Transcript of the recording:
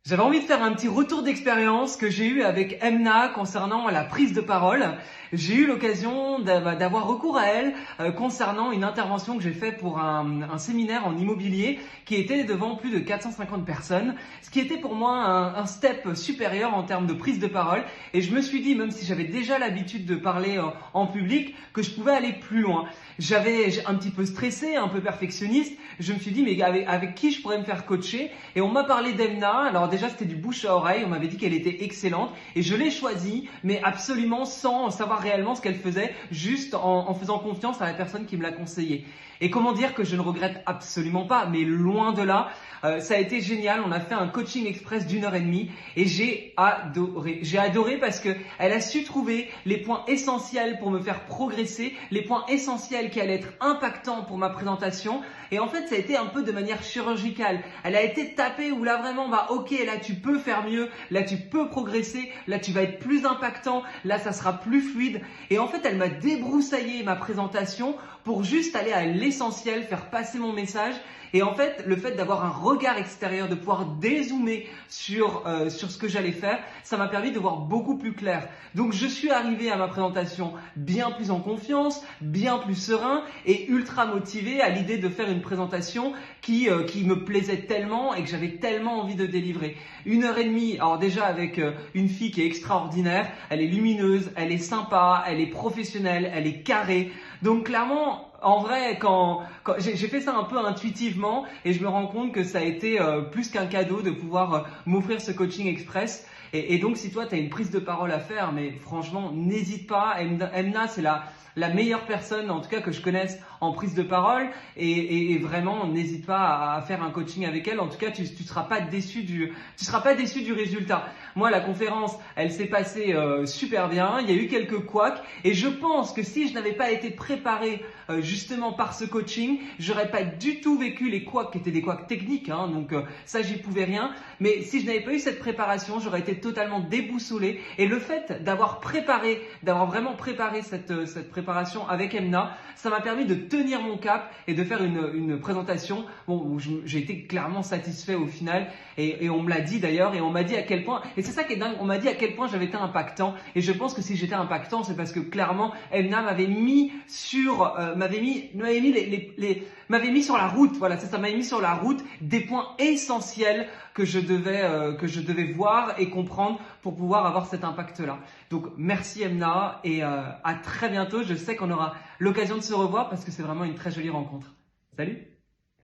J'avais envie de faire un petit retour d'expérience que j'ai eu avec Emna concernant la prise de parole. J'ai eu l'occasion d'avoir recours à elle concernant une intervention que j'ai faite pour un séminaire en immobilier qui était devant plus de 450 personnes, ce qui était pour moi un step supérieur en termes de prise de parole. Et je me suis dit, même si j'avais déjà l'habitude de parler en public, que je pouvais aller plus loin. J'avais un petit peu stressé, un peu perfectionniste. Je me suis dit, mais avec qui je pourrais me faire coacher? Et on m'a parlé d'Emna. Alors déjà, c'était du bouche à oreille. On m'avait dit qu'elle était excellente. Et je l'ai choisie, mais absolument sans savoir réellement ce qu'elle faisait, juste en faisant confiance à la personne qui me l'a conseillé. Et comment dire que je ne regrette absolument pas, mais loin de là. Ça a été génial. On a fait un coaching express d'1 heure et demie et j'ai adoré. J'ai adoré parce que elle a su trouver les points essentiels pour me faire progresser, les points essentiels qui allaient être impactants pour ma présentation. Et en fait, ça a été un peu de manière chirurgicale. Elle a été tapée où là vraiment, ok, là tu peux faire mieux, là tu peux progresser, là tu vas être plus impactant, là ça sera plus fluide. Et en fait, elle m'a débroussaillé ma présentation pour juste aller à l'essentiel, faire passer mon message. Et en fait, le fait d'avoir un regard extérieur, de pouvoir dézoomer sur ce que j'allais faire, ça m'a permis de voir beaucoup plus clair. Donc, je suis arrivé à ma présentation bien plus en confiance, bien plus serein et ultra motivé à l'idée de faire une présentation qui me plaisait tellement et que j'avais tellement envie de délivrer. 1 heure et demie, alors déjà avec une fille qui est extraordinaire, elle est lumineuse, elle est sympa, elle est professionnelle, elle est carrée. Donc clairement, en vrai, quand j'ai fait ça un peu intuitivement et je me rends compte que ça a été plus qu'un cadeau de pouvoir m'offrir ce coaching express. Et donc, si toi, tu as une prise de parole à faire, mais franchement, n'hésite pas. Emna, c'est la meilleure personne, en tout cas, que je connaisse en prise de parole. Et vraiment, n'hésite pas à faire un coaching avec elle. En tout cas, tu seras pas déçu du résultat. Moi, la conférence, elle s'est passée super bien. Il y a eu quelques couacs. Et je pense que si je n'avais pas été préparé justement par ce coaching, j'aurais pas du tout vécu les couacs qui étaient des couacs techniques. Donc ça, j'y pouvais rien. Mais si je n'avais pas eu cette préparation, j'aurais été totalement déboussolé. Et le fait d'avoir vraiment préparé cette préparation avec Emna, ça m'a permis de tenir mon cap et de faire une présentation où j'ai été clairement satisfait au final. Et on me l'a dit d'ailleurs, et on m'a dit à quel point, et c'est ça qui est dingue, on m'a dit à quel point j'avais été impactant. Et je pense que si j'étais impactant, c'est parce que clairement, Emna m'avait mis sur la route. Voilà, ça m'avait mis sur la route des points essentiels que je devais voir et comprendre pour pouvoir avoir cet impact-là. Donc merci Emna et à très bientôt. Je sais qu'on aura l'occasion de se revoir parce que c'est vraiment une très jolie rencontre. Salut!